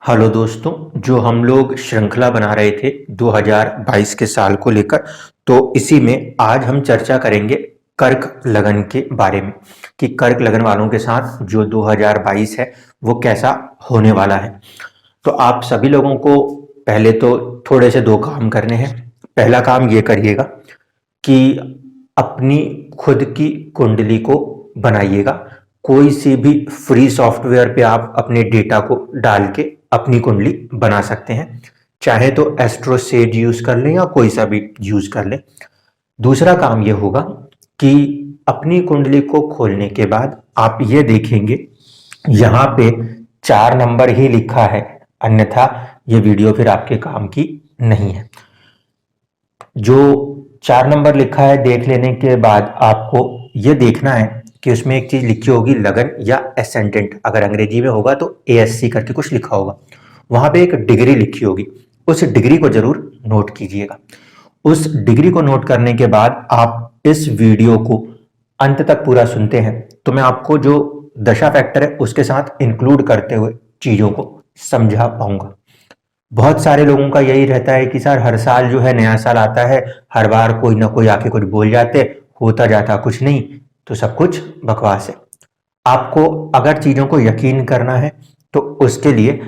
Hello दोस्तों, जो हम लोग श्रृंखला बना रहे थे 2022 के साल को लेकर, तो इसी में आज हम चर्चा करेंगे कर्क लगन के बारे में कि कर्क लगन वालों के साथ जो 2022 है वो कैसा होने वाला है। तो आप सभी लोगों को पहले तो थोड़े से दो काम करने हैं। पहला काम ये करिएगा कि अपनी खुद की कुंडली को बनाइएगा। कोई सी भी फ्री सॉफ्टवेयर पे आप अपने डेटा को डाल के अपनी कुंडली बना सकते हैं। चाहे तो एस्ट्रोसेज यूज कर लें या कोई सा भी यूज कर लें। दूसरा काम यह होगा कि अपनी कुंडली को खोलने के बाद आप ये देखेंगे यहाँ पे 4 नंबर ही लिखा है, अन्यथा ये वीडियो फिर आपके काम की नहीं है। जो 4 नंबर लिखा है देख लेने के बाद आपको ये देखना है कि उसमें एक चीज लिखी होगी लगन या एसेंडेंट। अगर अंग्रेजी में होगा तो ASC करके कुछ लिखा होगा। वहां पे एक डिग्री लिखी होगी, उस डिग्री को जरूर नोट कीजिएगा। उस डिग्री को नोट करने के बाद आप इस वीडियो को अंत तक पूरा सुनते हैं तो मैं आपको जो दशा फैक्टर है उसके साथ इंक्लूड करते हुए चीजों को समझा पाऊंगा। बहुत सारे लोगों का यही रहता है कि सर हर साल जो है नया साल आता है, हर बार कोई ना कोई आके कुछ बोल जाते, होता जाता कुछ नहीं, तो सब कुछ बकवास है। आपको अगर चीजों को यकीन करना है तो उसके लिए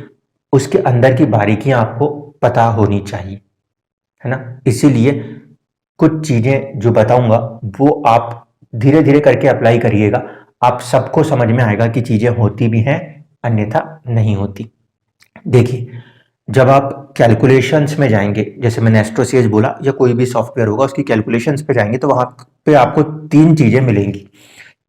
उसके अंदर की बारीकियां आपको पता होनी चाहिए, है ना। इसीलिए कुछ चीजें जो बताऊंगा वो आप धीरे धीरे करके अप्लाई करिएगा। आप सबको समझ में आएगा कि चीजें होती भी हैं, अन्यथा नहीं होती। देखिए, जब आप कैलकुलेशंस में जाएंगे, जैसे मैंने एस्ट्रोसेज बोला या कोई भी सॉफ्टवेयर होगा उसकी कैलकुलेशंस पे जाएंगे तो वहां पे आपको 3 चीजें मिलेंगी।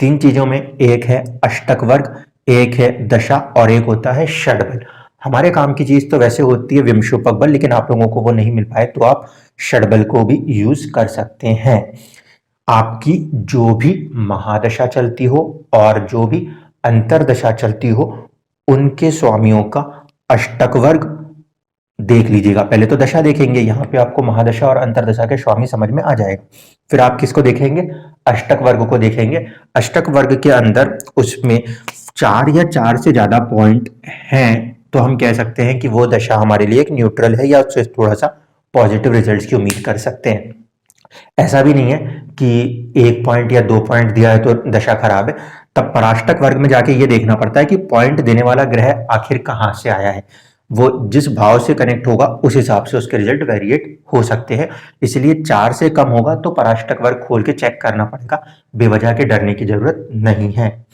3 चीजों में एक है अष्टक वर्ग, एक है दशा और एक होता है षडबल। हमारे काम की चीज तो वैसे होती है विमशोपक बल, लेकिन आप लोगों को वो नहीं मिल पाए तो आप षडबल को भी यूज कर सकते हैं। आपकी जो भी महादशा चलती हो और जो भी अंतरदशा चलती हो उनके स्वामियों का अष्टक वर्ग देख लीजिएगा। पहले तो दशा देखेंगे, यहाँ पे आपको महादशा और अंतरदशा के स्वामी समझ में आ जाएगा। फिर आप किसको देखेंगे? अष्टक वर्ग को देखेंगे। अष्टक वर्ग के अंदर उसमें 4 या 4 से ज्यादा पॉइंट हैं तो हम कह सकते हैं कि वो दशा हमारे लिए एक न्यूट्रल है या उससे थोड़ा सा पॉजिटिव रिजल्ट्स की उम्मीद कर सकते हैं। ऐसा भी नहीं है कि 1 पॉइंट या 2 पॉइंट दिया है तो दशा खराब है। तब पराष्टक वर्ग में जाके ये देखना पड़ता है कि पॉइंट देने वाला ग्रह आखिर कहां से आया है। वो जिस भाव से कनेक्ट होगा उस हिसाब से उसके रिजल्ट वेरिएट हो सकते हैं। इसलिए 4 से कम होगा तो पराष्टक वर्ग खोल के चेक करना पड़ेगा, बेवजह के डरने की जरूरत नहीं है।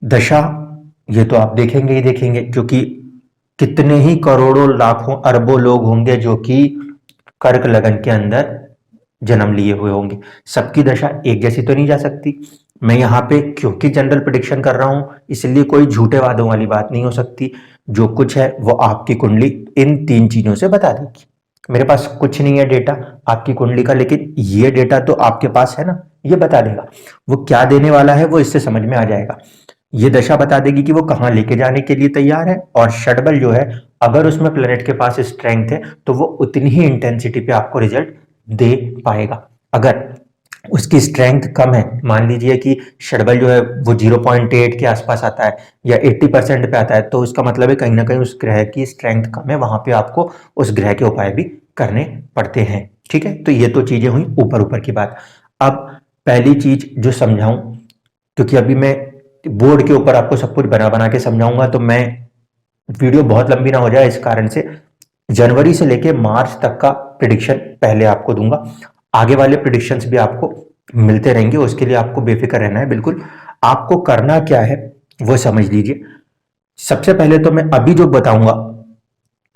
दशा ये तो आप देखेंगे ही देखेंगे, क्योंकि कितने ही करोड़ों लाखों अरबों लोग होंगे जो कि कर्क लगन के अंदर जन्म लिए हुए होंगे। सबकी दशा एक जैसी तो नहीं जा सकती। मैं यहाँ पे क्योंकि जनरल प्रिडिक्शन कर रहा हूं इसलिए कोई झूठे वादों वाली बात नहीं हो सकती। जो कुछ है वो आपकी कुंडली इन 3 चीजों से बता देगी। मेरे पास कुछ नहीं है डेटा आपकी कुंडली का, लेकिन ये डेटा तो आपके पास है ना, ये बता देगा। वो क्या देने वाला है वो इससे समझ में आ जाएगा। ये दशा बता देगी कि वो कहाँ लेके जाने के लिए तैयार है, और षडबल जो है अगर उसमें प्लेनेट के पास स्ट्रेंथ है तो वो उतनी ही इंटेंसिटी पे आपको रिजल्ट दे पाएगा। अगर उसकी स्ट्रेंथ कम है, मान लीजिए कि षडबल जो है वो 0.8 के आसपास आता है या 80% पे आता है, तो उसका मतलब है कहीं ना कहीं उस ग्रह की स्ट्रेंथ कम है, वहां पे आपको उस ग्रह के उपाय भी करने पड़ते हैं। ठीक है, तो ये तो चीजें हुई ऊपर ऊपर की बात। अब पहली चीज जो समझाऊं, क्योंकि अभी मैं बोर्ड के ऊपर आपको सब कुछ बना बना के समझाऊंगा तो मैं वीडियो बहुत लंबी ना हो जाए, इस कारण से जनवरी से लेके मार्च तक का प्रिडिक्शन पहले आपको दूंगा। आगे वाले प्रिडिक्शंस भी आपको मिलते रहेंगे, उसके लिए आपको बेफिक्र रहना है। बिल्कुल आपको करना क्या है वो समझ लीजिए। सबसे पहले तो मैं अभी जो बताऊंगा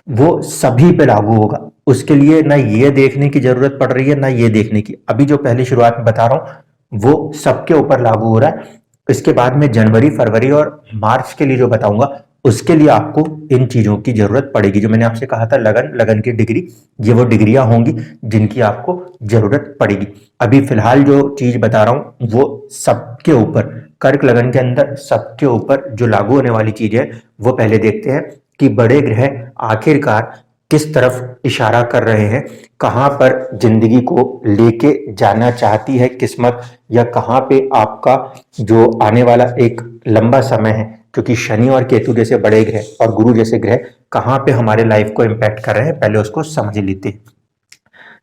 वो सभी पे लागू होगा। उसके लिए ना ये देखने की जरूरत पड़ रही है ना ये देखने की। अभी जो पहली शुरुआत में बता रहा हूं वो सबके ऊपर लागू हो रहा है। इसके बाद में जनवरी, फरवरी और मार्च के लिए जो बताऊंगा उसके लिए आपको इन चीजों की जरूरत पड़ेगी। जो मैंने आपसे कहा था लगन लगन की डिग्री, ये वो डिग्रियां होंगी जिनकी आपको जरूरत पड़ेगी। अभी फिलहाल जो चीज बता रहा हूं वो सबके ऊपर, कर्क लगन के अंदर सबके ऊपर जो लागू होने वाली चीज है वो पहले देखते हैं कि बड़े ग्रह आखिरकार किस तरफ इशारा कर रहे हैं, कहां पर जिंदगी को लेके जाना चाहती है किस्मत, या कहां पे आपका जो आने वाला एक लंबा समय है क्योंकि शनि और केतु जैसे बड़े ग्रह और गुरु जैसे ग्रह कहाँ पे हमारे लाइफ को इम्पैक्ट कर रहे हैं, पहले उसको समझ लेते हैं।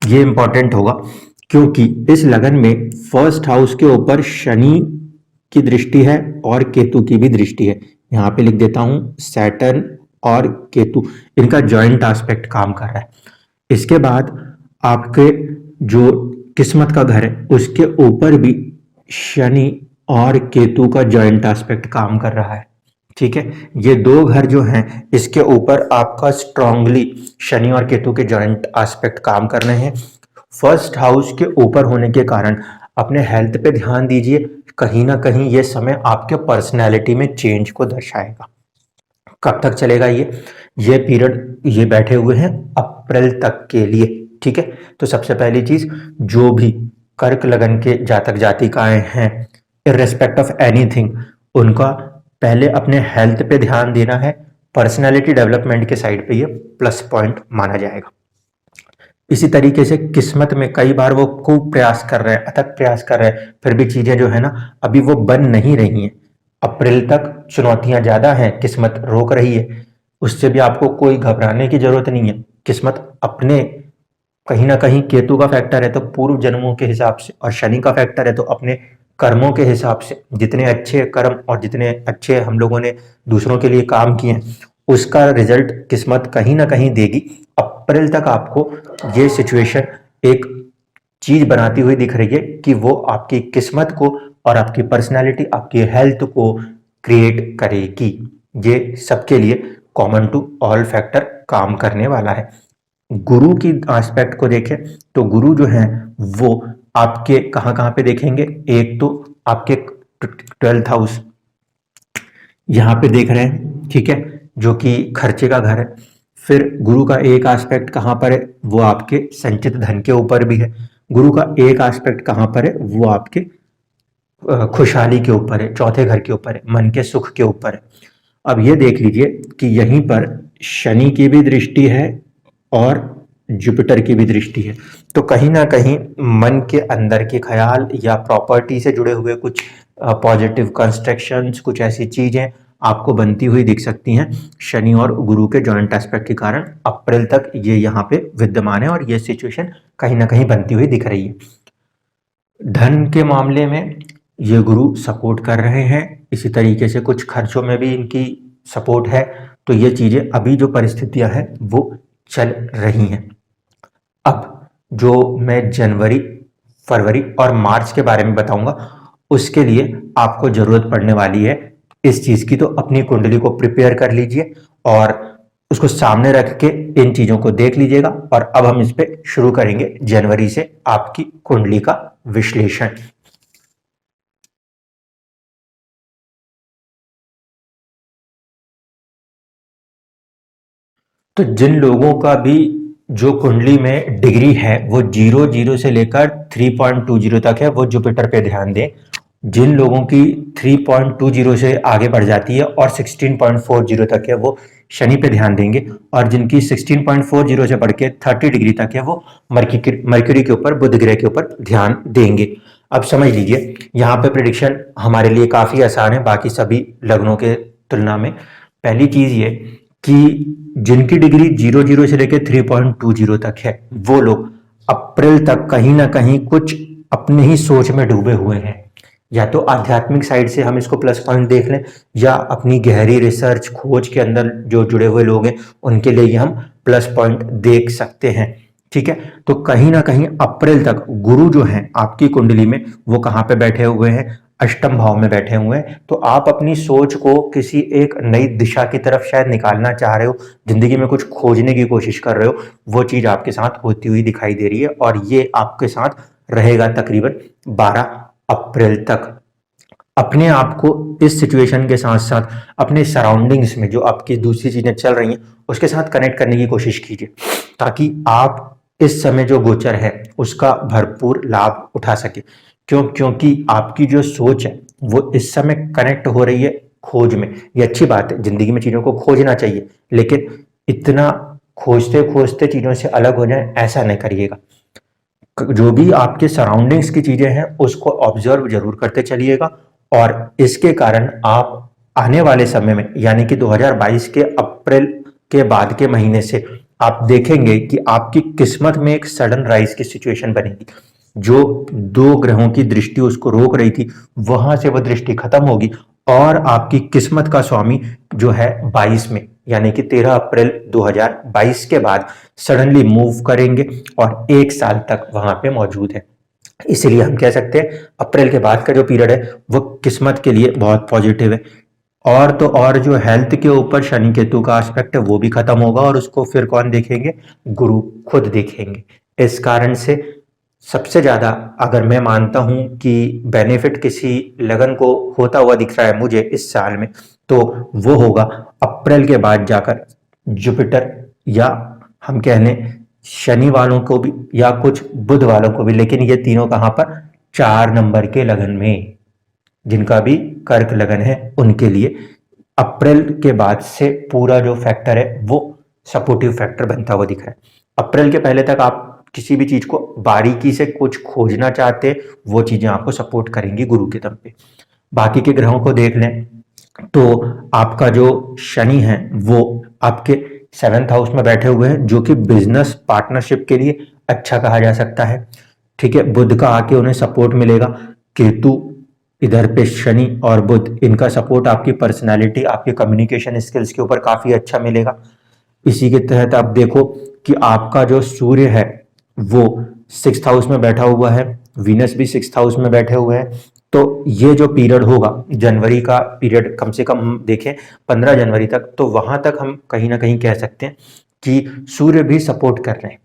ये इंपॉर्टेंट होगा क्योंकि इस लगन में फर्स्ट हाउस के ऊपर शनि की दृष्टि है और केतु की भी दृष्टि है। यहाँ पे लिख देता हूं सैटर्न और केतु, इनका जॉइंट एस्पेक्ट काम कर रहा है। इसके बाद आपके जो किस्मत का घर है उसके ऊपर भी शनि और केतु का जॉइंट एस्पेक्ट काम कर रहा है। ठीक है, ये दो घर जो हैं इसके ऊपर आपका स्ट्रांगली शनि और केतु के जॉइंट एस्पेक्ट काम कर रहे हैं। फर्स्ट हाउस के ऊपर होने के कारण अपने हेल्थ पे ध्यान दीजिए। कहीं ना कहीं ये समय आपके पर्सनैलिटी में चेंज को दर्शाएगा। कब तक चलेगा ये पीरियड ये बैठे हुए हैं अप्रैल तक के लिए। ठीक है, तो सबसे पहली चीज, जो भी कर्क लगन के जातक जातिकाएं हैं इर्रेस्पेक्ट ऑफ एनीथिंग, उनका पहले अपने हेल्थ पे ध्यान देना है। पर्सनैलिटी डेवलपमेंट के साइड पे ये प्लस पॉइंट माना जाएगा। इसी तरीके से किस्मत में कई बार वो खूब प्रयास कर रहे हैं, अथक प्रयास कर रहे हैं, फिर भी चीजें जो है ना अभी वो बन नहीं रही हैं। अप्रैल तक चुनौतियां ज्यादा हैं, किस्मत रोक रही है। उससे भी आपको कोई घबराने की जरूरत नहीं है। किस्मत अपने कहीं ना कहीं केतु का फैक्टर है तो पूर्व जन्मों के हिसाब से, और शनि का फैक्टर है तो अपने कर्मों के हिसाब से, जितने अच्छे कर्म और जितने अच्छे हम लोगों ने दूसरों के लिए काम किए हैं उसका रिजल्ट किस्मत कहीं ना कहीं देगी। अप्रैल तक आपको ये सिचुएशन एक चीज बनाती हुई दिख रही है कि वो आपकी किस्मत को और आपकी पर्सनालिटी, आपकी हेल्थ को क्रिएट करेगी। ये सबके लिए कॉमन टू ऑल फैक्टर काम करने वाला है। गुरु की एस्पेक्ट को देखें तो गुरु जो है वो आपके कहाँ कहाँ पे देखेंगे, एक तो आपके 12th हाउस यहाँ पे देख रहे हैं, ठीक है, जो कि खर्चे का घर है। फिर गुरु का एक एस्पेक्ट कहाँ पर है, वो आपके संचित धन के ऊपर भी है। गुरु का एक एस्पेक्ट कहाँ पर है, वो आपके खुशहाली के ऊपर है, चौथे घर के ऊपर है, मन के सुख के ऊपर है। अब ये देख लीजिए कि यहीं पर शनि की भी दृष्टि है और जुपिटर की भी दृष्टि है। तो कहीं ना कहीं मन के अंदर के ख्याल या प्रॉपर्टी से जुड़े हुए कुछ पॉजिटिव कंस्ट्रक्शंस, कुछ ऐसी चीजें आपको बनती हुई दिख सकती हैं शनि और गुरु के जॉइंट एस्पेक्ट के कारण। अप्रैल तक ये यहाँ पे विद्यमान है और ये सिचुएशन कहीं ना कहीं बनती हुई दिख रही है। धन के मामले में ये गुरु सपोर्ट कर रहे हैं, इसी तरीके से कुछ खर्चों में भी इनकी सपोर्ट है। तो ये चीजें अभी जो परिस्थितियां हैं वो चल रही हैं। अब जो मैं जनवरी, फरवरी और मार्च के बारे में बताऊंगा उसके लिए आपको जरूरत पड़ने वाली है इस चीज की। तो अपनी कुंडली को प्रिपेयर कर लीजिए और उसको सामने रख के इन चीजों को देख लीजिएगा। और अब हम इस पे शुरू करेंगे जनवरी से आपकी कुंडली का विश्लेषण। तो जिन लोगों का भी जो कुंडली में डिग्री है वो 00 से लेकर 3.20 तक है, वो जुपिटर पे ध्यान दें। जिन लोगों की 3.20 से आगे बढ़ जाती है और 16.40 तक है वो शनि पे ध्यान देंगे, और जिनकी 16.40 से बढ़ के 30 डिग्री तक है वो मरक्यूरी के ऊपर, बुध ग्रह के ऊपर ध्यान देंगे। अब समझ लीजिए यहाँ पे प्रिडिक्शन हमारे लिए काफी आसान है बाकी सभी लग्नों के तुलना में। पहली चीज ये कि जिनकी डिग्री 00 से लेकर 3.20 तक है वो लोग अप्रैल तक कहीं ना कहीं कुछ अपने ही सोच में डूबे हुए हैं। या तो आध्यात्मिक साइड से हम इसको प्लस पॉइंट देख लें, या अपनी गहरी रिसर्च खोज के अंदर जो जुड़े हुए लोग हैं उनके लिए ही हम प्लस पॉइंट देख सकते हैं। ठीक है, तो कहीं ना कहीं अप्रैल तक गुरु जो है आपकी कुंडली में वो कहाँ पे बैठे हुए हैं, अष्टम भाव में बैठे हुए हैं। तो आप अपनी सोच को किसी एक नई दिशा की तरफ शायद निकालना चाह रहे हो, जिंदगी में कुछ खोजने की कोशिश कर रहे हो, वो चीज आपके साथ होती हुई दिखाई दे रही है और ये आपके साथ रहेगा तकरीबन 12 अप्रैल तक। अपने आप को इस सिचुएशन के साथ साथ अपने सराउंडिंग्स में जो आपकी दूसरी चीजें चल रही हैं उसके साथ कनेक्ट करने की कोशिश कीजिए, ताकि आप इस समय जो गोचर है उसका भरपूर लाभ उठा सके। क्योंकि आपकी जो सोच है वो इस समय कनेक्ट हो रही है खोज में। ये अच्छी बात है, जिंदगी में चीजों को खोजना चाहिए, लेकिन इतना खोजते खोजते चीजों से अलग हो जाए ऐसा नहीं करिएगा। जो भी आपके सराउंडिंग्स की चीजें हैं उसको ऑब्जर्व जरूर करते चलिएगा, और इसके कारण आप आने वाले समय में यानी कि 2022 के अप्रैल के बाद के महीने से आप देखेंगे कि आपकी किस्मत में एक सडन राइज की सिचुएशन बनेगी। जो दो ग्रहों की दृष्टि उसको रोक रही थी, वहां से वह दृष्टि खत्म होगी और आपकी किस्मत का स्वामी जो है 22 में यानी कि 13 अप्रैल 2022 के बाद सडनली मूव करेंगे और एक साल तक वहां पे मौजूद है। इसलिए हम कह सकते हैं अप्रैल के बाद का जो पीरियड है वो किस्मत के लिए बहुत पॉजिटिव है। और तो और जो हेल्थ के ऊपर शनि केतु का एस्पेक्ट है वो भी खत्म होगा और उसको फिर कौन देखेंगे? गुरु खुद देखेंगे। इस कारण से सबसे ज्यादा अगर मैं मानता हूं कि बेनिफिट किसी लगन को होता हुआ दिख रहा है मुझे इस साल में, तो वो होगा अप्रैल के बाद जाकर जुपिटर, या हम कह लें शनि वालों को भी या कुछ बुध वालों को भी, लेकिन ये तीनों कहां पर? 4 नंबर के लगन में, जिनका भी कर्क लगन है उनके लिए अप्रैल के बाद से पूरा जो फैक्टर है वो सपोर्टिव फैक्टर बनता हुआ दिख रहा है। अप्रैल के पहले तक आप किसी भी चीज को बारीकी से कुछ खोजना चाहते, वो चीजें आपको सपोर्ट करेंगी गुरु के दम पे। बाकी के ग्रहों को देख लें तो आपका जो शनि है वो आपके 7th हाउस में बैठे हुए हैं, जो कि बिजनेस पार्टनरशिप के लिए अच्छा कहा जा सकता है। ठीक है, बुध का आके उन्हें सपोर्ट मिलेगा। केतु इधर पे शनि और बुध, इनका सपोर्ट आपकी पर्सनालिटी, आपके कम्युनिकेशन स्किल्स के ऊपर काफी अच्छा मिलेगा। इसी के तहत आप देखो कि आपका जो सूर्य है वो 6th हाउस में बैठा हुआ है, वीनस भी 6th हाउस में बैठे हुए हैं। तो ये जो पीरियड होगा जनवरी का पीरियड, कम से कम हम देखें 15 जनवरी तक, तो वहां तक हम कहीं ना कहीं कह सकते हैं कि सूर्य भी सपोर्ट कर रहे हैं,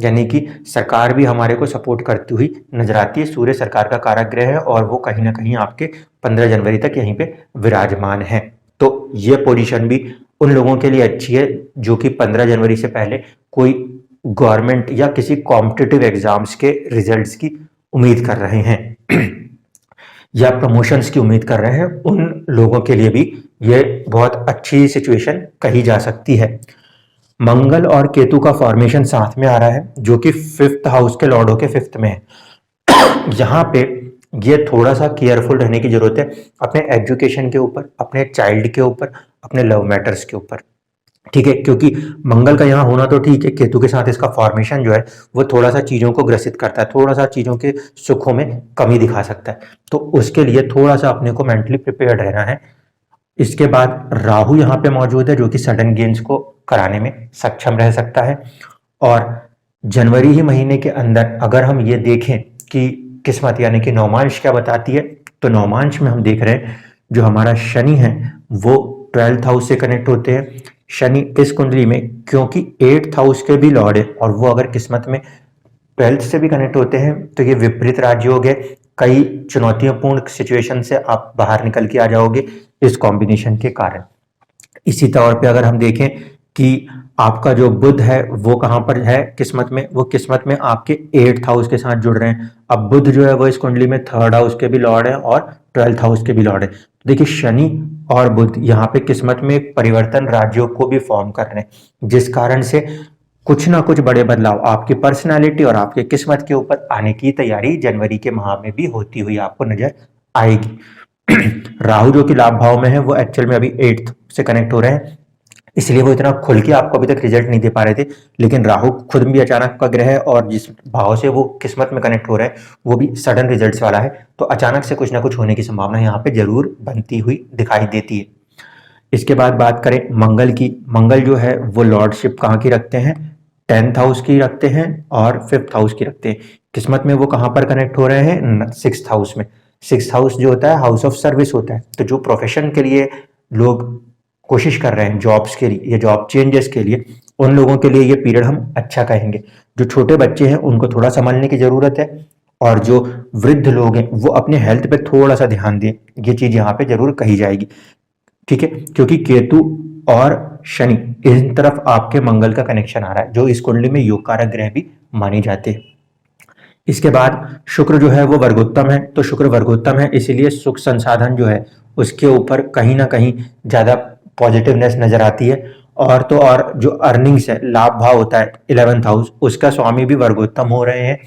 यानी कि सरकार भी हमारे को सपोर्ट करती हुई नजर आती है। सूर्य सरकार का कारक ग्रह है और वो कहीं ना कहीं आपके 15 जनवरी तक यहीं पे विराजमान है। तो ये पोजीशन भी उन लोगों के लिए अच्छी है जो कि 15 जनवरी से पहले कोई गवर्नमेंट या किसी कॉम्पिटिटिव एग्जाम्स के रिजल्ट्स की उम्मीद कर रहे हैं या प्रमोशंस की उम्मीद कर रहे हैं, उन लोगों के लिए भी ये बहुत अच्छी सिचुएशन कही जा सकती है। मंगल और केतु का फॉर्मेशन साथ में आ रहा है, जो कि 5th हाउस के लॉर्डों के 5th में है। यहाँ पे ये थोड़ा सा केयरफुल रहने की जरूरत है अपने एजुकेशन के ऊपर, अपने चाइल्ड के ऊपर, अपने लव मैटर्स के ऊपर। ठीक है, क्योंकि मंगल का यहाँ होना तो ठीक है, केतु के साथ इसका फॉर्मेशन जो है वो थोड़ा सा चीजों को ग्रसित करता है, थोड़ा सा चीजों के सुखों में कमी दिखा सकता है। तो उसके लिए थोड़ा सा अपने को मेंटली प्रिपेयर्ड रहना है। इसके बाद राहु यहाँ पे मौजूद है, जो कि सडन गेन्स को कराने में सक्षम रह सकता है। और जनवरी ही महीने के अंदर अगर हम ये देखें कि किस्मत यानी कि नौमांश क्या बताती है, तो नौमांश में हम देख रहे हैं जो हमारा शनि है वो 12th हाउस से कनेक्ट होते हैं। शनि इस कुंडली में क्योंकि 8th हाउस के भी लॉर्ड है और वो अगर किस्मत में 12th से भी कनेक्ट होते हैं तो ये विपरीत राजयोग है। कई चुनौतियों सिचुएशन से आप बाहर निकल के आ जाओगे इस कॉम्बिनेशन के कारण। इसी तौर पे अगर हम देखें कि आपका जो बुध है वो कहां पर है किस्मत में, वो किस्मत में आपके 8th हाउस के साथ जुड़ रहे हैं। अब बुध जो है वो इस कुंडली में 3rd हाउस के भी लॉर्ड है और 12th हाउस के भी लॉर्ड है। तो देखिए शनि और बुध यहाँ पे किस्मत में एक परिवर्तन राजयोग को भी फॉर्म कर रहे हैं, जिस कारण से कुछ ना कुछ बड़े बदलाव आपकी पर्सनालिटी और आपके किस्मत के ऊपर आने की तैयारी जनवरी के माह में भी होती हुई आपको नजर आएगी। राहु जो कि लाभ भाव में है वो एक्चुअल में अभी 8th से कनेक्ट हो रहे हैं, इसलिए वो इतना खुल के आपको अभी तक रिजल्ट नहीं दे पा रहे थे। लेकिन राहु खुद भी अचानक का ग्रह है और जिस भाव से वो किस्मत में कनेक्ट हो रहा है वो भी सडन रिजल्ट्स वाला है, तो अचानक से कुछ ना कुछ होने की संभावना यहाँ पे जरूर बनती हुई दिखाई देती है। इसके बाद बात करें मंगल की, मंगल जो है वो लॉर्डशिप कहाँ की रखते हैं? 10th हाउस की रखते हैं और 5th हाउस की रखते हैं। किस्मत में वो कहाँ पर कनेक्ट हो रहे हैं? 6th हाउस में। 6th हाउस जो होता है हाउस ऑफ सर्विस होता है, तो जो प्रोफेशन के लिए लोग कोशिश कर रहे हैं जॉब्स के लिए या जॉब चेंजेस के लिए, उन लोगों के लिए ये पीरियड हम अच्छा कहेंगे। जो छोटे बच्चे हैं उनको थोड़ा संभालने की जरूरत है और जो वृद्ध लोग हैं वो अपने हेल्थ पे थोड़ा सा ध्यान दें, ये चीज यहाँ पे जरूर कही जाएगी। ठीक है, क्योंकि केतु और शनि इन तरफ आपके मंगल का कनेक्शन आ रहा है, जो इस कुंडली में योग कारक ग्रह भी माने जाते हैं। इसके बाद शुक्र जो है वो वर्गोत्तम है, तो शुक्र वर्गोत्तम है इसीलिए सुख संसाधन जो है उसके ऊपर कहीं ना कहीं ज्यादा पॉजिटिवनेस नजर आती है। और तो और जो अर्निंग्स है, लाभ भाव होता है 11th हाउस, उसका स्वामी भी वर्गोत्तम हो रहे हैं।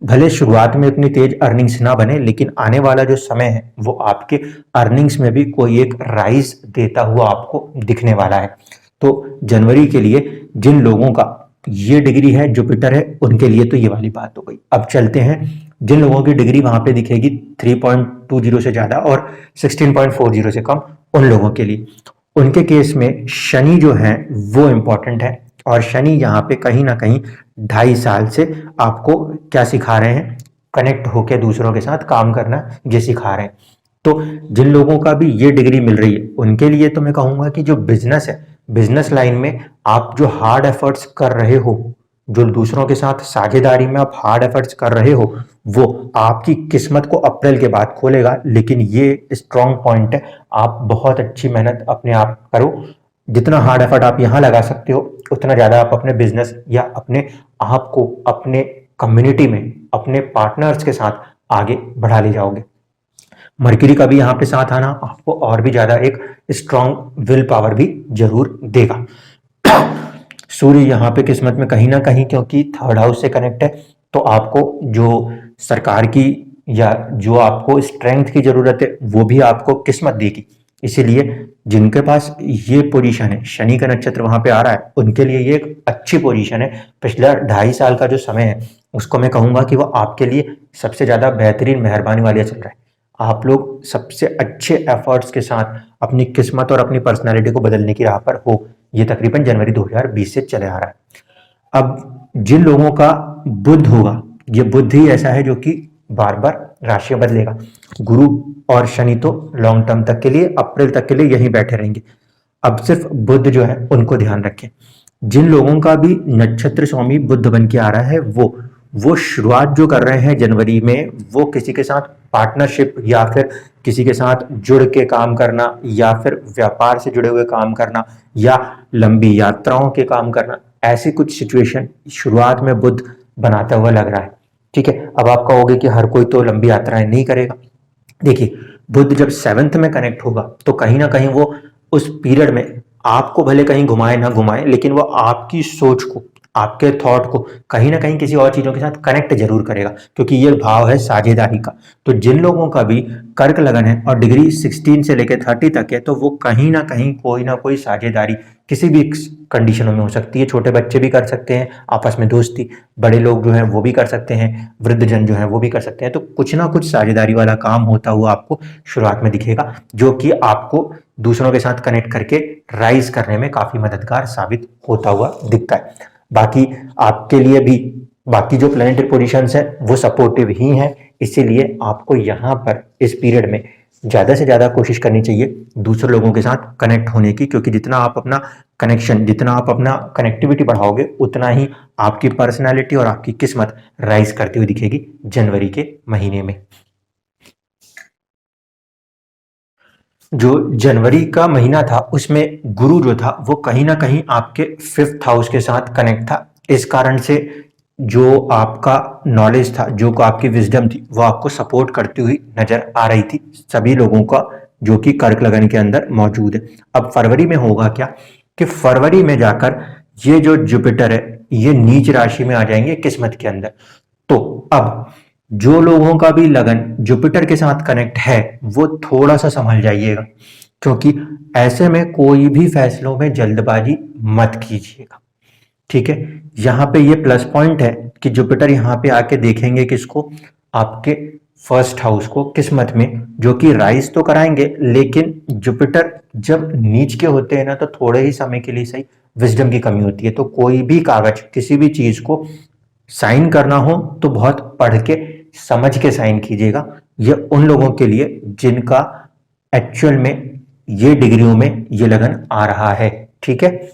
भले शुरुआत में उतनी तेज अर्निंग्स ना बने, लेकिन आने वाला जो समय है वो आपके अर्निंग्स में भी कोई एक राइज देता हुआ आपको दिखने वाला है। तो जनवरी के लिए जिन लोगों का ये डिग्री है, जुपिटर है, उनके लिए तो ये वाली बात हो गई। अब चलते हैं जिन लोगों की डिग्री वहां पे दिखेगी 3.20 से ज्यादा और 16.40 से कम, उन लोगों के लिए, उनके केस में शनि जो है वो इंपॉर्टेंट है। और शनि यहाँ पे कहीं ना कहीं 2.5 साल से आपको क्या सिखा रहे हैं, कनेक्ट होकर दूसरों के साथ काम करना ये सिखा रहे हैं। तो जिन लोगों का भी ये डिग्री मिल रही है उनके लिए तो मैं कहूंगा कि जो बिजनेस है, बिजनेस लाइन में आप जो हार्ड एफर्ट्स कर रहे हो, जो दूसरों के साथ साझेदारी में आप हार्ड एफर्ट्स कर रहे हो, वो आपकी किस्मत को अप्रैल के बाद खोलेगा। लेकिन ये स्ट्रॉन्ग पॉइंट है, आप बहुत अच्छी मेहनत अपने आप करो। जितना हार्ड एफर्ट आप यहाँ लगा सकते हो उतना ज़्यादा आप अपने बिजनेस या अपने आप को अपने कम्युनिटी में अपने पार्टनर्स के साथ आगे बढ़ा ले जाओगे। मरकरी का भी यहाँ पे साथ आना आपको और भी ज़्यादा एक स्ट्रॉन्ग विल पावर भी जरूर देगा। सूर्य यहाँ पे किस्मत में कहीं ना कहीं, क्योंकि थर्ड हाउस से कनेक्ट है, तो आपको जो सरकार की या जो आपको स्ट्रेंथ की जरूरत है वो भी आपको किस्मत देगी। इसीलिए जिनके पास ये पोजीशन है, शनि का नक्षत्र वहां पे आ रहा है, उनके लिए ये एक अच्छी पोजीशन है। पिछला 2.5 साल का जो समय है उसको मैं कहूंगा कि वो आपके लिए सबसे ज्यादा बेहतरीन मेहरबानी वाला चल रहा है। आप लोग सबसे अच्छे एफर्ट्स के साथ अपनी किस्मत और अपनी पर्सनैलिटी को बदलने की राह पर हो। ये तकरीबन जनवरी 2020 से चले आ रहा है। अब जिन लोगों का बुध होगा, ये बुध ही ऐसा है जो कि बार बार राशियां बदलेगा। गुरु और शनि तो लॉन्ग टर्म तक के लिए, अप्रैल तक के लिए यहीं बैठे रहेंगे। अब सिर्फ बुध जो है उनको ध्यान रखें। जिन लोगों का भी नक्षत्र स्वामी बुध बन के आ रहा है वो शुरुआत जो कर रहे हैं जनवरी में, वो किसी के साथ पार्टनरशिप या फिर किसी के साथ जुड़ के काम करना या फिर व्यापार से जुड़े हुए काम करना या लंबी यात्राओं के काम करना, ऐसी कुछ सिचुएशन शुरुआत में बुध बनाता हुआ लग रहा है। ठीक है, अब आप कहोगे कि हर कोई तो लंबी यात्राएं नहीं करेगा। देखिए, बुध जब 7th में कनेक्ट होगा तो कहीं ना कहीं वो उस पीरियड में आपको भले कहीं घुमाए ना घुमाए, लेकिन वो आपकी सोच को, आपके थॉट को कहीं ना कहीं किसी और चीजों के साथ कनेक्ट जरूर करेगा, क्योंकि ये भाव है साझेदारी का। तो जिन लोगों का भी कर्क लगन है और डिग्री 16 से लेकर 30 तक है, तो वो कहीं ना कोई साझेदारी किसी भी कंडीशनों में हो सकती है। छोटे बच्चे भी कर सकते हैं आपस में दोस्ती, बड़े लोग जो हैं वो भी कर सकते हैं, वृद्धजन जो हैं वो भी कर सकते हैं। तो कुछ ना कुछ साझेदारी वाला काम होता हुआ आपको शुरुआत में दिखेगा, जो कि आपको दूसरों के साथ कनेक्ट करके राइज करने में काफी मददगार साबित होता हुआ दिखता है। बाकी आपके लिए भी बाकी जो प्लैनेटरी पोजीशंस है वो सपोर्टिव ही हैं, इसीलिए आपको यहाँ पर इस पीरियड में ज़्यादा से ज़्यादा कोशिश करनी चाहिए दूसरे लोगों के साथ कनेक्ट होने की, क्योंकि जितना आप अपना कनेक्शन, जितना आप अपना कनेक्टिविटी बढ़ाओगे, उतना ही आपकी पर्सनैलिटी और आपकी किस्मत राइज करती हुई दिखेगी जनवरी के महीने में। जो जनवरी का महीना था उसमें गुरु जो था वो कहीं ना कहीं आपके 5th हाउस के साथ कनेक्ट था। इस कारण से जो आपका नॉलेज था, जो आपकी विजडम थी, वो आपको सपोर्ट करती हुई नजर आ रही थी सभी लोगों का जो कि कर्क लगन के अंदर मौजूद है। अब फरवरी में होगा क्या कि फरवरी में जाकर ये जो जुपिटर है ये नीच राशि में आ जाएंगे किस्मत के अंदर। तो अब जो लोगों का भी लगन जुपिटर के साथ कनेक्ट है वो थोड़ा सा संभल जाइएगा, क्योंकि ऐसे में कोई भी फैसलों में जल्दबाजी मत कीजिएगा। ठीक है, यहाँ पे ये प्लस पॉइंट है कि जुपिटर यहाँ पे आके देखेंगे किसको, आपके 1st हाउस को किस्मत में, जो कि राइज तो कराएंगे। लेकिन जुपिटर जब नीच के होते हैं ना, तो थोड़े ही समय के लिए सही विजडम की कमी होती है। तो कोई भी कागज, किसी भी चीज को साइन करना हो तो बहुत पढ़ के समझ के साइन कीजिएगा। ये उन लोगों के लिए जिनका एक्चुअल में ये डिग्रियों में ये लगन आ रहा है। ठीक है,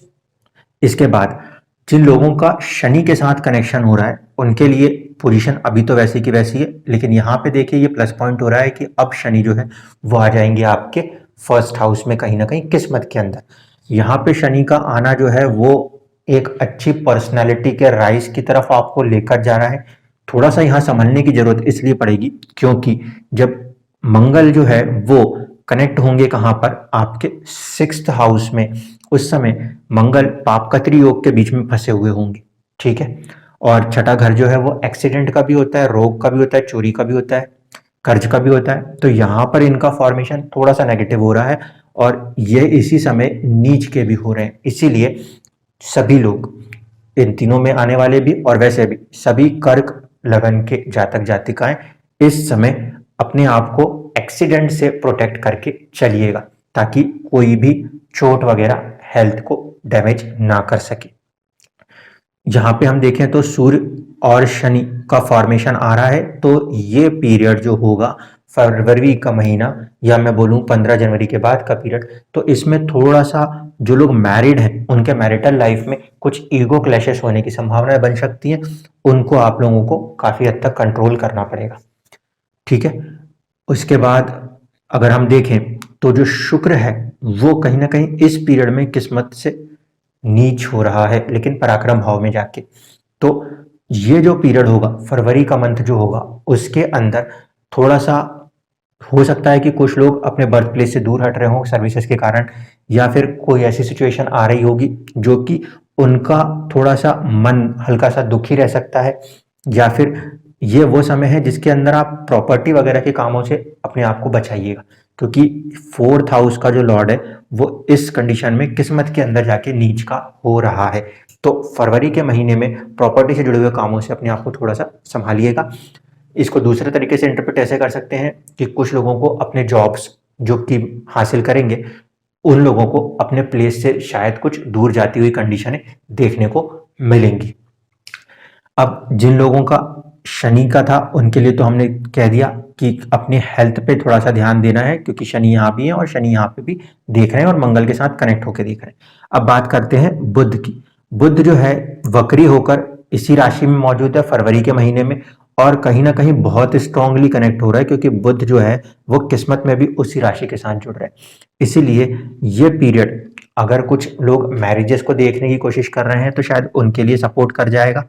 इसके बाद जिन लोगों का शनि के साथ कनेक्शन हो रहा है उनके लिए पोजीशन अभी तो वैसी की वैसी है, लेकिन यहाँ पे देखिए ये प्लस पॉइंट हो रहा है कि अब शनि जो है वो आ जाएंगे आपके 1st हाउस में कहीं ना कहीं किस्मत के अंदर। यहाँ पे शनि का आना जो है वो एक अच्छी पर्सनैलिटी के राइज की तरफ आपको लेकर जा रहा है। थोड़ा सा यहाँ संभलने की जरूरत इसलिए पड़ेगी क्योंकि जब मंगल जो है वो कनेक्ट होंगे कहाँ पर, आपके 6th हाउस में, उस समय मंगल पापकत्री योग के बीच में फंसे हुए होंगे। ठीक है, और छठा घर जो है वो एक्सीडेंट का भी होता है, रोग का भी होता है, चोरी का भी होता है, कर्ज का भी होता है। तो यहाँ पर इनका फॉर्मेशन थोड़ा सा नेगेटिव हो रहा है और ये इसी समय नीच के भी हो रहे हैं। इसीलिए सभी लोग, इन तीनों में आने वाले भी और वैसे भी सभी कर्क लगन के जातक जातिकाएं इस समय अपने आप को एक्सीडेंट से प्रोटेक्ट करके चलिएगा, ताकि कोई भी चोट वगैरह हेल्थ को डैमेज ना कर सके। यहाँ पे हम देखें तो सूर्य और शनि का फॉर्मेशन आ रहा है, तो ये पीरियड जो होगा फरवरी का महीना, या मैं बोलूं 15 जनवरी के बाद का पीरियड, तो इसमें थोड़ा सा जो लोग मैरिड हैं उनके मैरिटल लाइफ में कुछ ईगो क्लैशेस होने की संभावनाएं बन सकती हैं। उनको आप लोगों को काफी हद तक कंट्रोल करना पड़ेगा, ठीक है। उसके बाद अगर हम देखें तो जो शुक्र है वो कहीं ना कहीं इस पीरियड में किस्मत से नीच हो रहा है, लेकिन पराक्रम भाव में जाके। तो ये जो पीरियड होगा, फरवरी का मंथ जो होगा, उसके अंदर थोड़ा सा हो सकता है कि कुछ लोग अपने बर्थ प्लेस से दूर हट रहे हों सर्विसेज के कारण, या फिर कोई ऐसी सिचुएशन आ रही होगी जो कि उनका थोड़ा सा मन हल्का सा दुखी रह सकता है, या फिर ये वो समय है जिसके अंदर आप प्रॉपर्टी वगैरह के कामों से अपने आप को बचाइएगा, क्योंकि फोर्थ हाउस का जो लॉर्ड है वो इस कंडीशन में किस्मत के अंदर जाके नीच का हो रहा है। तो फरवरी के महीने में प्रॉपर्टी से जुड़े हुए कामों से अपने आप को थोड़ा सा संभालिएगा। इसको दूसरे तरीके से इंटरप्रेट ऐसे कर सकते हैं कि कुछ लोगों को अपने जॉब्स जो कि हासिल करेंगे, उन लोगों को अपने प्लेस से शायद कुछ दूर जाती हुई कंडीशनें देखने को मिलेंगी। अब जिन लोगों का शनि का था उनके लिए तो हमने कह दिया कि अपने हेल्थ पे थोड़ा सा ध्यान देना है, क्योंकि शनि यहाँ भी है और शनि यहाँ पे भी देख रहे हैं और मंगल के साथ कनेक्ट होकर देख रहे हैं। अब बात करते हैं बुध की। बुध जो है वक्री होकर इसी राशि में मौजूद है फरवरी के महीने में, और कहीं ना कहीं बहुत स्ट्रांगली कनेक्ट हो रहा है, क्योंकि बुध जो है वो किस्मत में भी उसी राशि के साथ जुड़ रहा है। इसीलिए ये पीरियड अगर कुछ लोग मैरिजेस को देखने की कोशिश कर रहे हैं तो शायद उनके लिए सपोर्ट कर जाएगा,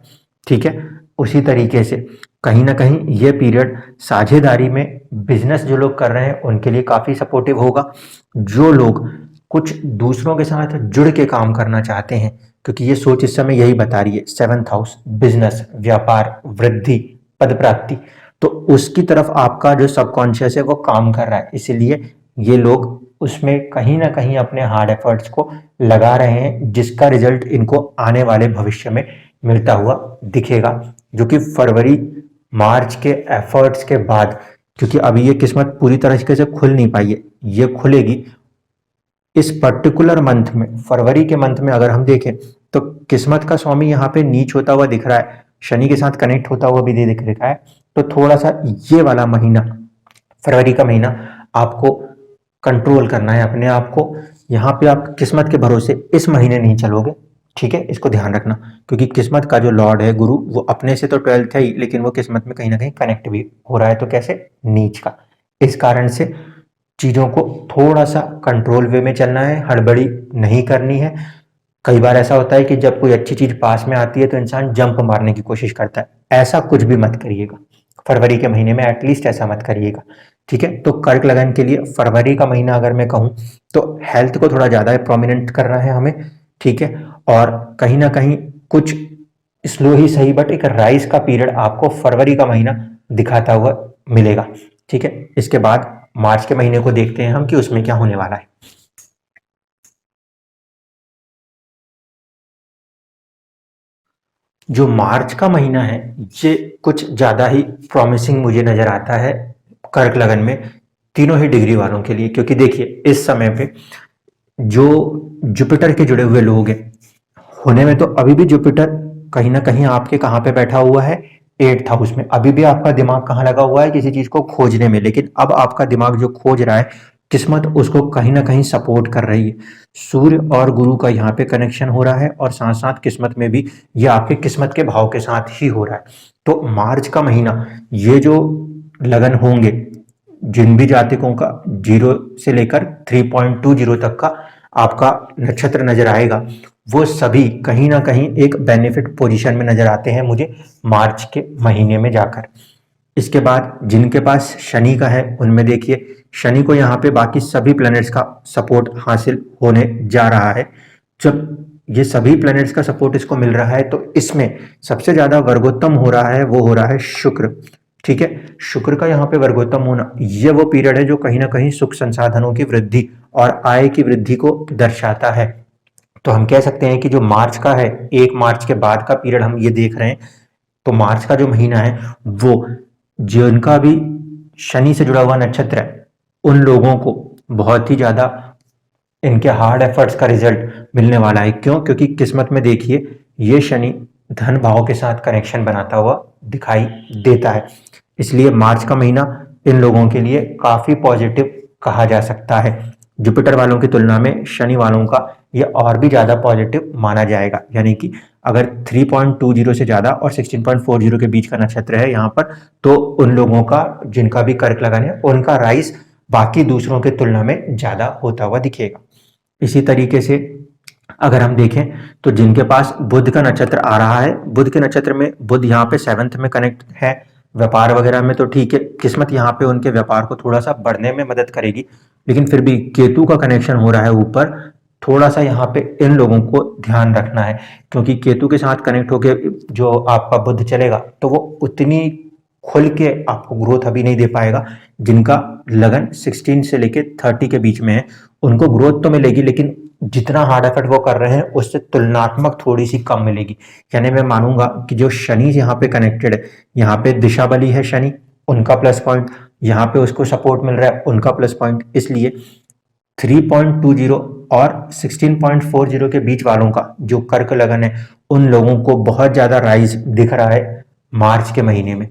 ठीक है। उसी तरीके से कहीं ना कहीं ये पीरियड साझेदारी में बिजनेस जो लोग कर रहे हैं उनके लिए काफी सपोर्टिव होगा। जो लोग कुछ दूसरों के साथ जुड़ के काम करना चाहते हैं, क्योंकि ये सोच इस समय यही बता रही है, सेवंथ हाउस बिजनेस, व्यापार, वृद्धि, पद प्राप्ति, तो उसकी तरफ आपका जो सबकॉन्शियस है वो काम कर रहा है। इसीलिए ये लोग उसमें कहीं ना कहीं अपने हार्ड एफर्ट्स को लगा रहे हैं, जिसका रिजल्ट इनको आने वाले भविष्य में मिलता हुआ दिखेगा, जो कि फरवरी मार्च के एफर्ट्स के बाद, क्योंकि अभी ये किस्मत पूरी तरीके से खुल नहीं पाई है, ये खुलेगी इस पर्टिकुलर मंथ में। फरवरी के मंथ में अगर हम देखें तो किस्मत का स्वामी यहाँ पे नीच होता हुआ दिख रहा है, शनि के साथ कनेक्ट होता हुआ भी दिख रहा है। तो थोड़ा सा ये वाला महीना, फरवरी का महीना, आपको कंट्रोल करना है अपने आप को। यहाँ पे आप किस्मत के भरोसे इस महीने नहीं चलोगे, ठीक है, इसको ध्यान रखना, क्योंकि किस्मत का जो लॉर्ड है गुरु, वो अपने से तो 12th है ही, लेकिन वो किस्मत में कहीं ना कहीं कनेक्ट भी हो रहा है, तो कैसे, नीच का। इस कारण से चीजों को थोड़ा सा कंट्रोल वे में चलना है, हड़बड़ी नहीं करनी है। कई बार ऐसा होता है कि जब कोई अच्छी चीज पास में आती है तो इंसान जंप मारने की कोशिश करता है, ऐसा कुछ भी मत करिएगा फरवरी के महीने में, एटलीस्ट ऐसा मत करिएगा, ठीक है। तो कर्क लगन के लिए फरवरी का महीना अगर मैं कहूं तो हेल्थ को थोड़ा ज्यादा प्रोमिनेंट करना है हमें, ठीक है। और कहीं ना कहीं कुछ स्लो ही सही बट एक राइज का पीरियड आपको फरवरी का महीना दिखाता हुआ मिलेगा, ठीक है। इसके बाद मार्च के महीने को देखते हैं हम कि उसमें क्या होने वाला है। जो मार्च का महीना है ये कुछ ज्यादा ही प्रॉमिसिंग मुझे नजर आता है कर्क लगन में, तीनों ही डिग्री वालों के लिए, क्योंकि देखिए इस समय पे जो जुपिटर के जुड़े हुए लोग हैं, होने में तो अभी भी जुपिटर कहीं ना कहीं आपके कहाँ पे बैठा हुआ है, 8th हाउस में। अभी भी आपका दिमाग कहाँ लगा हुआ है, किसी चीज को खोजने में, लेकिन अब आपका दिमाग जो खोज रहा है, किस्मत उसको कहीं ना कहीं सपोर्ट कर रही है। सूर्य और गुरु का यहाँ पे कनेक्शन हो रहा है, और साथ साथ किस्मत में भी ये आपके किस्मत के भाव के साथ ही हो रहा है। तो मार्च का महीना ये जो लगन होंगे, जिन भी जातकों का 0 से लेकर 3.20 तक का आपका नक्षत्र नजर आएगा, वो सभी कहीं ना कहीं एक बेनिफिट पोजीशन में नजर आते हैं मुझे मार्च के महीने में जाकर। इसके बाद जिनके पास शनि का है उनमें देखिए शनि को यहाँ पे बाकी सभी प्लैनेट्स का सपोर्ट हासिल होने जा रहा है। जब ये सभी प्लैनेट्स का सपोर्ट इसको मिल रहा है, तो इसमें सबसे ज्यादा वर्गोत्तम हो रहा है वो हो रहा है शुक्र। ठीक है, शुक्र का यहाँ पे वर्गोत्तम होना, ये वो पीरियड है जो कहीं ना कहीं सुख संसाधनों की वृद्धि और आय की वृद्धि को दर्शाता है। तो हम कह सकते हैं कि जो मार्च का है, 1 मार्च के बाद का पीरियड हम ये देख रहे हैं, तो मार्च का जो महीना है वो जिनका भी शनि से जुड़ा हुआ नक्षत्र है उन लोगों को बहुत ही ज्यादा इनके हार्ड एफर्ट्स का रिजल्ट मिलने वाला है। क्यों? क्योंकि किस्मत में देखिए ये शनि धन भाव के साथ कनेक्शन बनाता हुआ दिखाई देता है, इसलिए मार्च का महीना इन लोगों के लिए काफी पॉजिटिव कहा जा सकता है। जुपिटर वालों की तुलना में शनि वालों का ये और भी ज्यादा पॉजिटिव माना जाएगा, यानी कि अगर 3.20 से ज्यादा और 16.40 के बीच का नक्षत्र है यहाँ पर, तो उन लोगों का जिनका भी कर्क लगन है उनका राइज बाकी दूसरों की तुलना में ज्यादा होता हुआ दिखेगा। इसी तरीके से अगर हम देखें तो जिनके पास बुध का नक्षत्र आ रहा है, बुध के नक्षत्र में बुध यहाँ पे 7th में कनेक्ट है, व्यापार वगैरह में तो ठीक है, किस्मत यहाँ पे उनके व्यापार को थोड़ा सा बढ़ने में मदद करेगी, लेकिन फिर भी केतु का कनेक्शन हो रहा है ऊपर, थोड़ा सा यहाँ पे इन लोगों को ध्यान रखना है, क्योंकि केतु के साथ कनेक्ट होके जो आपका बुध चलेगा तो वो उतनी खुल के आपको ग्रोथ अभी नहीं दे पाएगा। जिनका लगन 16 से लेके 30 के बीच में है उनको ग्रोथ तो मिलेगी, लेकिन जितना हार्ड एफर्ट वो कर रहे हैं उससे तुलनात्मक थोड़ी सी कम मिलेगी। यानी मैं मानूंगा कि जो शनि यहाँ पे कनेक्टेड है, यहाँ पे दिशा बली है शनि, उनका प्लस पॉइंट, यहाँ पे उसको सपोर्ट मिल रहा है उनका प्लस पॉइंट, इसलिए 3.20 और 16.40 के बीच वालों का जो कर्क लगन है उन लोगों को बहुत ज्यादा राइज दिख रहा है मार्च के महीने में।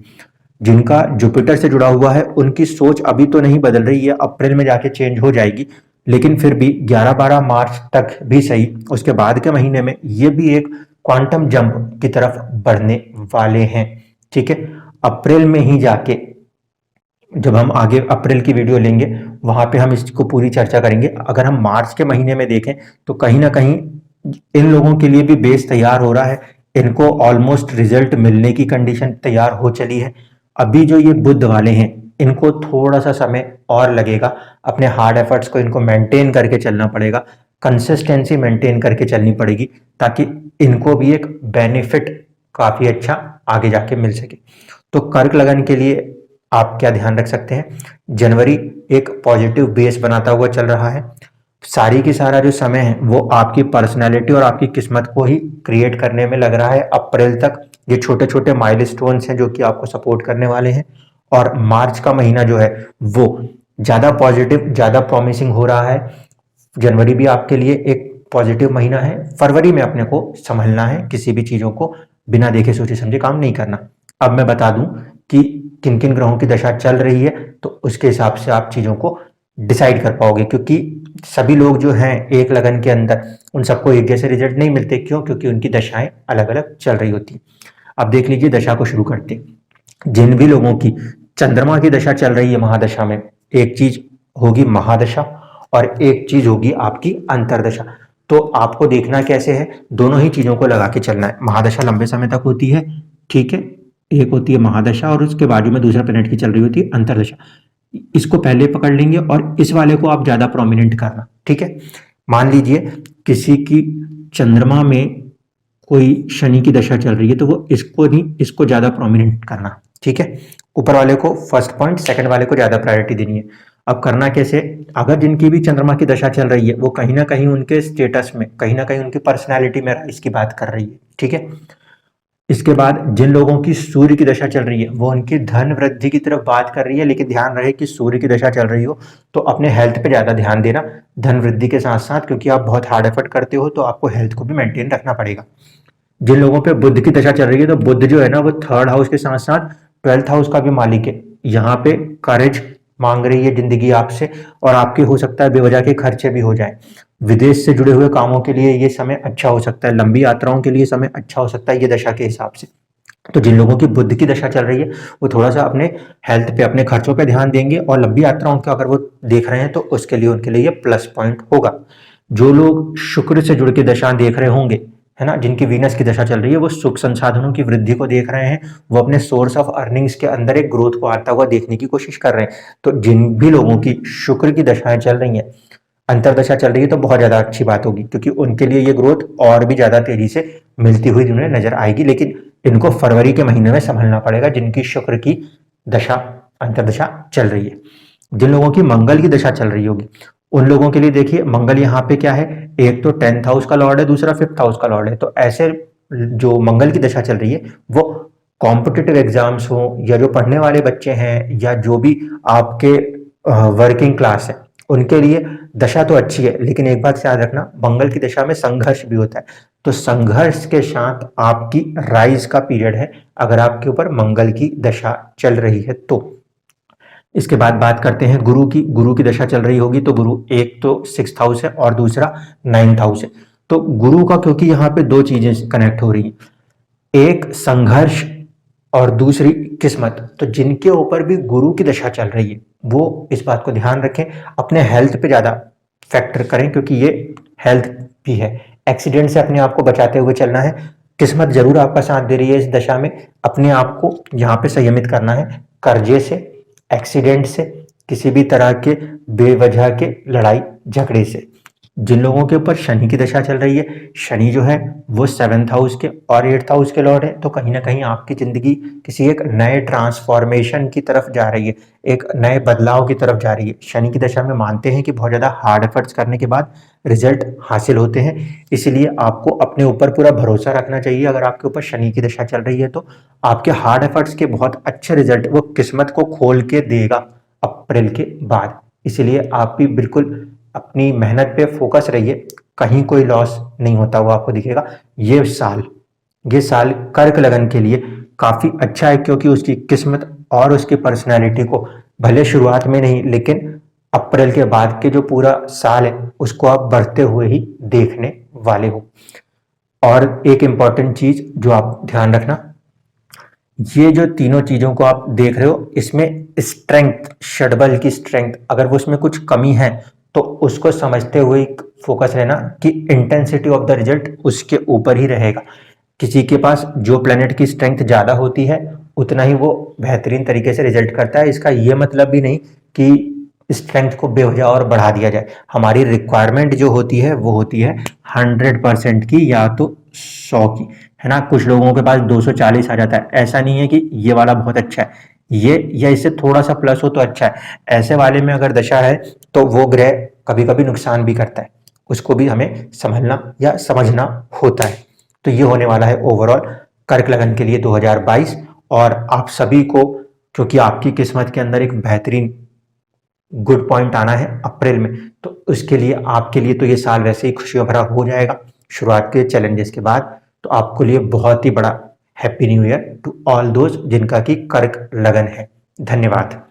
जिनका जुपिटर से जुड़ा हुआ है उनकी सोच अभी तो नहीं बदल रही है, अप्रैल में जाके चेंज हो जाएगी, लेकिन फिर भी 11-12 मार्च तक भी सही, उसके बाद के महीने में ये भी एक क्वांटम जंप की तरफ बढ़ने वाले हैं। ठीक है, अप्रैल में ही जाके जब हम आगे अप्रैल की वीडियो लेंगे वहां पे हम इसको पूरी चर्चा करेंगे। अगर हम मार्च के महीने में देखें तो कहीं ना कहीं इन लोगों के लिए भी बेस तैयार हो रहा है, इनको ऑलमोस्ट रिजल्ट मिलने की कंडीशन तैयार हो चली है। अभी जो ये बुध वाले हैं इनको थोड़ा सा समय और लगेगा, अपने हार्ड एफर्ट्स को इनको मेंटेन करके चलना पड़ेगा, कंसिस्टेंसी मेंटेन करके चलनी पड़ेगी, ताकि इनको भी एक बेनिफिट काफी अच्छा आगे जाके मिल सके। तो कर्क लगन के लिए आप क्या ध्यान रख सकते हैं? जनवरी एक पॉजिटिव बेस बनाता हुआ चल रहा है, सारी की सारा जो समय है वो आपकी पर्सनैलिटी और आपकी किस्मत को ही क्रिएट करने में लग रहा है। अप्रैल तक ये छोटे छोटे माइलस्टोन्स हैं जो कि आपको सपोर्ट करने वाले हैं, और मार्च का महीना जो है वो ज्यादा पॉजिटिव, ज्यादा प्रॉमिसिंग हो रहा है। जनवरी भी आपके लिए एक पॉजिटिव महीना है, फरवरी में अपने को संभलना है, किसी भी चीजों को बिना देखे सोचे समझे काम नहीं करना। अब मैं बता दूं कि किन किन ग्रहों की दशा चल रही है, तो उसके हिसाब से आप चीजों को डिसाइड कर पाओगे, क्योंकि सभी लोग जो हैं एक लगन के अंदर उन सबको एक जैसे रिजल्ट नहीं मिलते। क्यों? क्योंकि उनकी दशाएं अलग अलग चल रही होती हैं। अब देख लीजिए, दशा को शुरू करते हैं। जिन भी लोगों की चंद्रमा की दशा चल रही है महादशा में, एक चीज होगी महादशा और एक चीज होगी आपकी अंतरदशा। तो आपको देखना कैसे है, दोनों ही चीजों को लगा के चलना है। महादशा लंबे समय तक होती है, ठीक है, एक होती है महादशा और उसके बाजू में दूसरा प्लेनेट की चल रही होती है अंतरदशा। इसको पहले पकड़ लेंगे और इस वाले को आप ज्यादा प्रोमिनेंट करना। ठीक है, मान लीजिए किसी की चंद्रमा में कोई शनि की दशा चल रही है तो वो इसको नहीं, इसको ज्यादा प्रोमिनेंट करना। ठीक है, ऊपर वाले को फर्स्ट पॉइंट, सेकंड वाले को ज्यादा प्रायोरिटी देनी है। अब करना कैसे? अगर जिनकी भी चंद्रमा की दशा चल रही है वो कहीं ना कहीं उनके स्टेटस में, कहीं ना कहीं उनकी पर्सनैलिटी में इसकी बात कर रही है। ठीक है, इसके बाद जिन लोगों की सूर्य की दशा चल रही है वो उनकी धन वृद्धि की तरफ बात कर रही है, लेकिन ध्यान रहे कि सूर्य की दशा चल रही हो तो अपने हेल्थ पे ज्यादा ध्यान देना धन वृद्धि के साथ साथ, क्योंकि आप बहुत हार्ड एफर्ट करते हो तो आपको हेल्थ को भी मेंटेन रखना पड़ेगा। जिन लोगों पे बुध की दशा चल रही है तो बुध जो है ना वो 3rd हाउस के साथ साथ 12th हाउस का भी मालिक है। यहाँ पे करेज मांग रही है जिंदगी आपसे, और आपके हो सकता है बेवजह के खर्चे भी हो जाए। विदेश से जुड़े हुए कामों के लिए ये समय अच्छा हो सकता है, लंबी यात्राओं के लिए समय अच्छा हो सकता है ये दशा के हिसाब से। तो जिन लोगों की बुध की दशा चल रही है वो थोड़ा सा अपने हेल्थ पे, अपने खर्चों पे ध्यान देंगे, और लंबी यात्राओं का अगर वो देख रहे हैं तो उसके लिए उनके लिए ये प्लस पॉइंट होगा। जो लोग शुक्र से जुड़ के दशा देख रहे होंगे, है ना, जिनकी वीनस की दशा चल रही है, वो सुख संसाधनों की वृद्धि को देख रहे हैं, वो अपने सोर्स ऑफ अर्निंग्स के अंदर एक ग्रोथ को आता हुआ देखने की कोशिश कर रहे हैं। तो जिन भी लोगों की शुक्र की दशाएं चल रही हैं, अंतर्दशा चल रही है तो बहुत ज़्यादा अच्छी बात होगी, क्योंकि उनके लिए ये ग्रोथ और भी ज़्यादा तेजी से मिलती हुई उन्हें नजर आएगी। लेकिन इनको फरवरी के महीने में संभलना पड़ेगा, जिनकी शुक्र की दशा अंतर्दशा चल रही है। जिन लोगों की मंगल की दशा चल रही होगी उन लोगों के लिए देखिए, मंगल यहाँ पे क्या है, एक तो 10th हाउस का लॉर्ड है, दूसरा 5th हाउस का लॉर्ड है। तो ऐसे जो मंगल की दशा चल रही है वो कॉम्पिटिटिव एग्जाम्स हो, या जो पढ़ने वाले बच्चे हैं, या जो भी आपके वर्किंग क्लास है, उनके लिए दशा तो अच्छी है। लेकिन एक बात याद रखना, मंगल की दशा में संघर्ष भी होता है। तो संघर्ष के साथ आपकी राइज का पीरियड है अगर आपके ऊपर मंगल की दशा चल रही है तो। इसके बाद बात करते हैं गुरु की। गुरु की दशा चल रही होगी तो गुरु एक तो 6th हाउस है और दूसरा 9th हाउस है। तो गुरु का, क्योंकि यहाँ पे दो चीजें कनेक्ट हो रही हैं, एक संघर्ष और दूसरी किस्मत। तो जिनके ऊपर भी गुरु की दशा चल रही है वो इस बात को ध्यान रखें, अपने हेल्थ पे ज्यादा फैक्टर करें, क्योंकि ये हेल्थ भी है। एक्सीडेंट से अपने आप को बचाते हुए चलना है। किस्मत जरूर आपका साथ दे रही है इस दशा में, अपने आप को यहाँ पे संयमित करना है कर्जे से, एक्सीडेंट से, किसी भी तरह के बेवजह के लड़ाई झगड़े से। जिन लोगों के ऊपर शनि की दशा चल रही है, शनि जो है वो 7th हाउस के और 8th हाउस के लॉर्ड है। तो कहीं ना कहीं आपकी जिंदगी किसी एक नए ट्रांसफॉर्मेशन की तरफ जा रही है, एक नए बदलाव की तरफ जा रही है। शनि की दशा में मानते हैं कि बहुत ज्यादा हार्ड एफर्ट्स करने के बाद रिजल्ट हासिल होते हैं, इसलिए आपको अपने ऊपर पूरा भरोसा रखना चाहिए। अगर आपके ऊपर शनि की दशा चल रही है तो आपके हार्ड एफर्ट्स के बहुत अच्छे रिजल्ट वो किस्मत को खोल के देगा अप्रैल के बाद। इसलिए आप भी बिल्कुल अपनी मेहनत पे फोकस रहिए, कहीं कोई लॉस नहीं होता हुआ आपको दिखेगा। ये साल कर्क लगन के लिए काफी अच्छा है, क्योंकि उसकी किस्मत और उसकी पर्सनैलिटी को भले शुरुआत में नहीं, लेकिन अप्रैल के बाद के जो पूरा साल है उसको आप बढ़ते हुए ही देखने वाले हो। और एक इंपॉर्टेंट चीज जो आप ध्यान रखना, ये जो तीनों चीजों को आप देख रहे हो, इसमें स्ट्रेंथ, षडबल की स्ट्रेंथ, अगर वो उसमें कुछ कमी है तो उसको समझते हुए फोकस रहना कि इंटेंसिटी ऑफ द रिजल्ट उसके ऊपर ही रहेगा। किसी के पास जो प्लेनेट की स्ट्रेंथ ज्यादा होती है उतना ही वो बेहतरीन तरीके से रिजल्ट करता है। इसका ये मतलब भी नहीं कि स्ट्रेंथ को बेवजह और बढ़ा दिया जाए। हमारी रिक्वायरमेंट जो होती है वो होती है 100% की या तो 100 की, है ना। कुछ लोगों के पास 240 आ जाता है, ऐसा नहीं है कि ये वाला बहुत अच्छा है, ये या इससे थोड़ा सा प्लस हो तो अच्छा है। ऐसे वाले में अगर दशा है तो वो ग्रह कभी कभी नुकसान भी करता है, उसको भी हमें संभलना या समझना होता है। तो ये होने वाला है ओवरऑल कर्क लगन के लिए 2022। और आप सभी को, क्योंकि आपकी किस्मत के अंदर एक बेहतरीन गुड पॉइंट आना है अप्रैल में, तो उसके लिए आपके लिए तो ये साल वैसे ही खुशियों भरा हो जाएगा शुरुआत के चैलेंजेस के बाद। तो आपके लिए बहुत ही बड़ा happy new year to all दोस्त जिनका की कर्क लगन है। धन्यवाद।